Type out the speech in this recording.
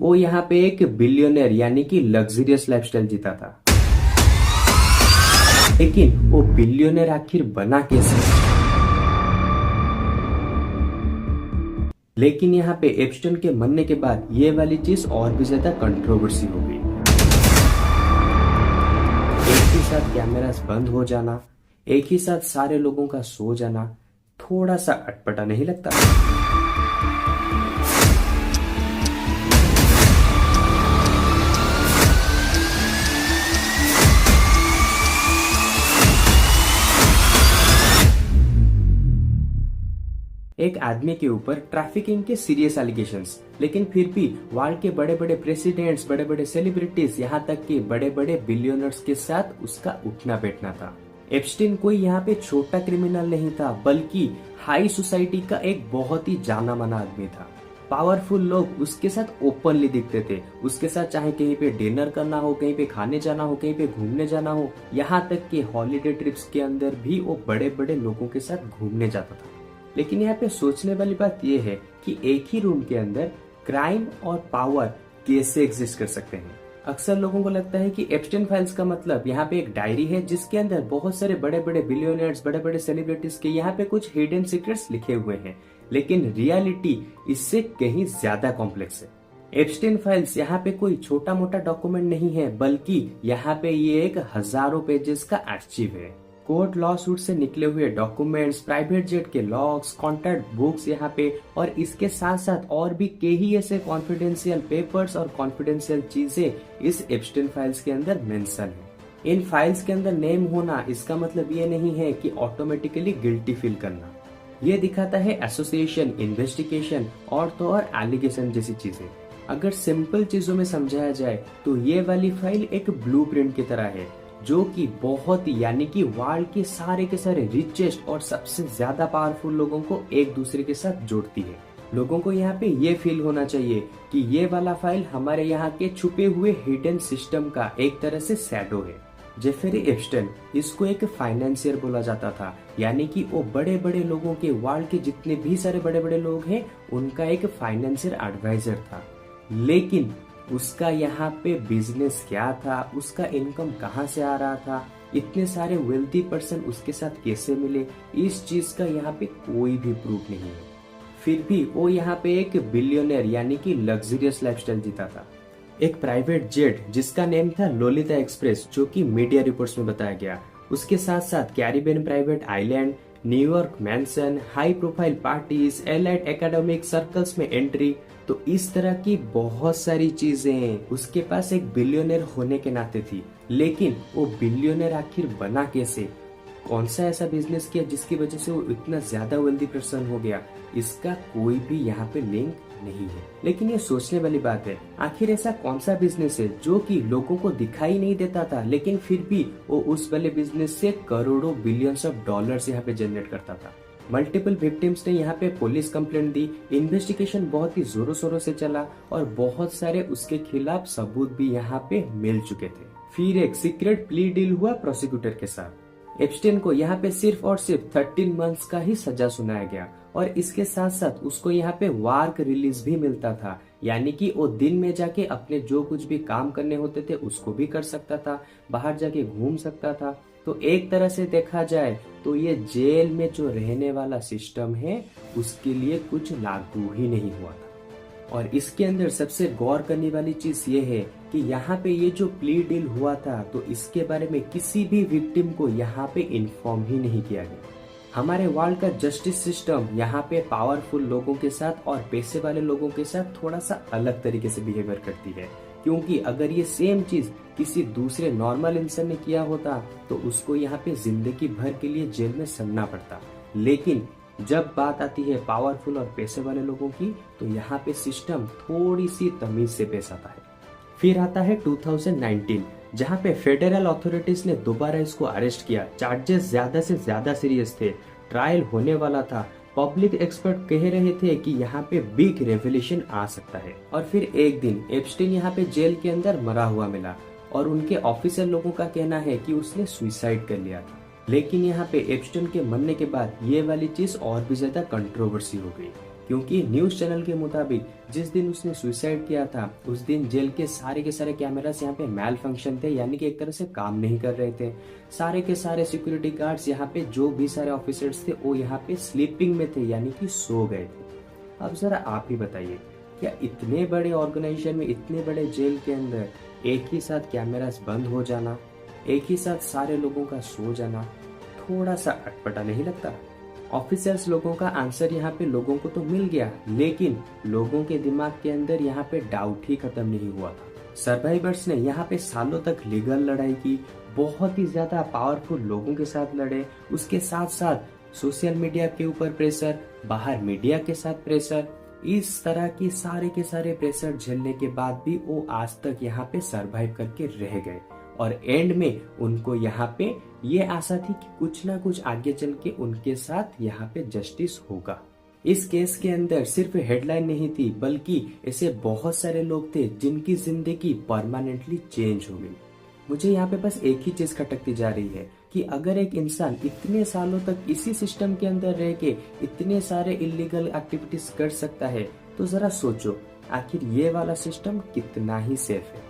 वो यहाँ पे एक बिलियनर यानी कि लग्जरियस लाइफस्टाइल जीता था। लेकिन वो बिलियनर आखिर बना कैसे? लेकिन यहाँ पे एप्स्टाइन के मरने के बाद ये वाली चीज और भी ज्यादा कंट्रोवर्सी हो गई। एक ही साथ कैमरास बंद हो जाना, एक ही साथ सारे लोगों का सो जाना, थोड़ा सा अटपटा नहीं लगता? एक आदमी के ऊपर ट्रैफिकिंग के सीरियस एलिगेशंस, लेकिन फिर भी वर्ल्ड के बड़े बड़े प्रेसिडेंट्स, बड़े बड़े सेलिब्रिटीज, यहाँ तक कि बड़े बड़े बिलियनर्स के साथ उसका उठना बैठना था। एप्स्टाइन कोई यहाँ पे छोटा क्रिमिनल नहीं था, बल्कि हाई सोसाइटी का एक बहुत ही जाना माना आदमी था। पावरफुल लोग उसके साथ ओपनली दिखते थे, उसके साथ चाहे कहीं पे डिनर करना हो, कहीं पे खाने जाना हो, कहीं पे घूमने जाना हो, यहाँ तक कि हॉलीडे ट्रिप्स के अंदर भी वो बड़े बड़े लोगों के साथ घूमने जाता था। लेकिन यहाँ पे सोचने वाली बात यह है कि एक ही रूम के अंदर क्राइम और पावर कैसे एग्जिस्ट कर सकते हैं। अक्सर लोगों को लगता है कि एप्स्टाइन फाइल्स का मतलब यहाँ पे एक डायरी है जिसके अंदर बहुत सारे बड़े बड़े बिलियनर्स, बड़े बड़े सेलिब्रिटीज के यहाँ पे कुछ हिडन सीक्रेट्स लिखे हुए हैं, लेकिन रियलिटी इससे कहीं ज्यादा कॉम्प्लेक्स है। एप्स्टाइन फाइल्स यहाँ पे कोई छोटा मोटा डॉक्यूमेंट नहीं है, बल्कि यहाँ पे ये एक हजारों पेजेस का आर्चिव है। कोर्ट लॉ सूट से निकले हुए डॉक्यूमेंट्स, प्राइवेट जेट के लॉग्स, कॉन्ट्रैक्ट बुक्स यहाँ पे, और इसके साथ साथ और भी कई ऐसे कॉन्फिडेंशियल पेपर्स और कॉन्फिडेंशियल चीजें इस एप्स्टाइन फाइल्स के अंदर मेंशन है। इन फाइल्स के अंदर नेम होना इसका मतलब ये नहीं है कि ऑटोमेटिकली गिल्टी फील करना। ये दिखाता है एसोसिएशन, इन्वेस्टिगेशन और तो और एलिगेशन जैसी चीजें। अगर सिंपल चीजों में समझाया जाए तो ये वाली फाइल एक ब्लूप्रिंट की तरह है, जो कि बहुत ही यानी कि वर्ल्ड के सारे रिचेस्ट और सबसे ज्यादा पावरफुल लोगों को एक दूसरे के साथ जोड़ती है। लोगों को यहाँ पे ये फील होना चाहिए कि ये वाला फाइल हमारे यहाँ के छुपे हुए हिडन सिस्टम का एक तरह से शैडो है। जेफरी एप्स्टाइन, इसको एक फाइनेंशियर बोला जाता था, यानी कि वो बड़े बड़े लोगों के, वर्ल्ड के जितने भी सारे बड़े बड़े लोग हैं उनका एक फाइनेंशियल एडवाइजर था। लेकिन उसका यहाँ पे बिजनेस क्या था, उसका इनकम कहाँ से आ रहा था, इतने सारे वेल्थी पर्सन उसके साथ कैसे मिले, इस चीज का यहाँ पे कोई भी प्रूफ नहीं है। फिर भी वो यहाँ पे एक बिलियनर यानी कि लग्जरियस लाइफस्टाइल जीता था। एक प्राइवेट जेट जिसका नेम था लोलिता एक्सप्रेस, जो कि मीडिया रिपोर्ट्स में बताया गया, उसके साथ साथ Caribbean private island, New York mansion, high profile parties, elite academic circles में एंट्री, तो इस तरह की बहुत सारी चीजें उसके पास एक बिलियनर होने के नाते थी। लेकिन वो बिलियनर आखिर बना कैसे? कौन सा ऐसा बिजनेस किया जिसकी वजह से वो इतना ज्यादा वेल्दी पर्सन हो गया? इसका कोई भी यहाँ पे लिंक नहीं है। लेकिन ये सोचने वाली बात है, आखिर ऐसा कौन सा बिजनेस है जो कि लोगों को दिखाई नहीं देता था, लेकिन फिर भी वो उस वाले बिजनेस से करोड़ों बिलियंस ऑफ डॉलर्स यहाँ पे जनरेट करता था। मल्टीपल विक्टिम्स ने यहाँ पे पुलिस कंप्लेंट दी, इन्वेस्टिगेशन बहुत ही जोरों शोरों से चला और बहुत सारे उसके खिलाफ सबूत भी यहाँ पे मिल चुके थे। फिर एक सीक्रेट प्ली डील हुआ प्रोसिक्यूटर के साथ। एप्स्टाइन को यहाँ पे सिर्फ और सिर्फ 13 मंथ्स का ही सजा सुनाया गया, और इसके साथ साथ उसको यहाँ पे वार्क रिलीज भी मिलता था, यानी कि वो दिन में जाके अपने जो कुछ भी काम करने होते थे उसको भी कर सकता था, बाहर जाके घूम सकता था। तो एक तरह से देखा जाए तो ये जेल में जो रहने वाला सिस्टम है उसके लिए कुछ लागू ही नहीं हुआ था। और इसके अंदर सबसे गौर करने वाली चीज ये है कि यहाँ पे ये जो प्ली डील हुआ था, तो इसके बारे में किसी भी विक्टिम को यहाँ पे इन्फॉर्म ही नहीं किया गया। हमारे वर्ल्ड का जस्टिस सिस्टम यहाँ पे पावरफुल लोगों के साथ और पैसे वाले लोगों के साथ थोड़ा सा अलग तरीके से बिहेवियर करती है, क्योंकि अगर ये सेम चीज किसी दूसरे नॉर्मल इंसान ने किया होता तो उसको यहाँ पे जिंदगी भर के लिए जेल में सड़ना पड़ता। लेकिन जब बात आती है पावरफुल और पैसे वाले लोगों की, तो यहाँ पे सिस्टम थोड़ी सी तमीज से पेश आता है। फिर आता है 2019, जहाँ पे फेडरल अथॉरिटीज ने दोबारा इसको अरेस्ट किया। चार्जेस ज्यादा से ज्यादा सीरियस थे, ट्रायल होने वाला था, पब्लिक एक्सपर्ट कह रहे थे कि यहाँ पे बिग रेवोल्यूशन आ सकता है। और फिर एक दिन एप्स्टाइन यहाँ पे जेल के अंदर मरा हुआ मिला, और उनके ऑफिसर लोगों का कहना है कि उसने सुसाइड कर लिया था। लेकिन यहाँ पे एप्स्टाइन के मरने के बाद ये वाली चीज और भी ज्यादा कंट्रोवर्सी हो गई, क्योंकि न्यूज चैनल के मुताबिक जिस दिन उसने सुसाइड किया था उस दिन जेल के सारे कैमरास यहाँ पे मैल फंक्शन थे, यानी कि एक तरह से काम नहीं कर रहे थे। सारे के सारे सिक्योरिटी गार्ड्स यहाँ पे जो भी सारे ऑफिसर्स थे वो यहाँ पे स्लीपिंग में थे, यानी कि सो गए थे। अब जरा आप ही बताइए, क्या इतने बड़े ऑर्गेनाइजेशन में, इतने बड़े जेल के अंदर एक ही साथ कैमरास बंद हो जाना, एक ही साथ सारे लोगों का सो जाना थोड़ा सा अटपटा नहीं लगता? ऑफिसर्स लोगों का आंसर यहाँ पे लोगों को तो मिल गया, लेकिन लोगों के दिमाग के अंदर यहाँ पे डाउट ही खत्म नहीं हुआ था। सर्वाइवर्स ने यहाँ पे सालों तक लीगल लड़ाई की, बहुत ही ज्यादा पावरफुल लोगों के साथ लड़े, उसके साथ साथ सोशल मीडिया के ऊपर प्रेशर, बाहर मीडिया के साथ प्रेशर, इस तरह की सारे के सारे प्रेशर झेलने के बाद भी वो आज तक यहाँ पे सरवाइव करके रह गए। और एंड में उनको यहाँ पे ये आशा थी कि कुछ ना कुछ आगे चल के उनके साथ यहाँ पे जस्टिस होगा। इस केस के अंदर सिर्फ हेडलाइन नहीं थी, बल्कि ऐसे बहुत सारे लोग थे जिनकी जिंदगी परमानेंटली चेंज हो गई। मुझे यहाँ पे बस एक ही चीज खटकती जा रही है कि अगर एक इंसान इतने सालों तक इसी सिस्टम के अंदर रह के इतने सारे इलीगल एक्टिविटीज कर सकता है, तो जरा सोचो आखिर ये वाला सिस्टम कितना ही सेफ है।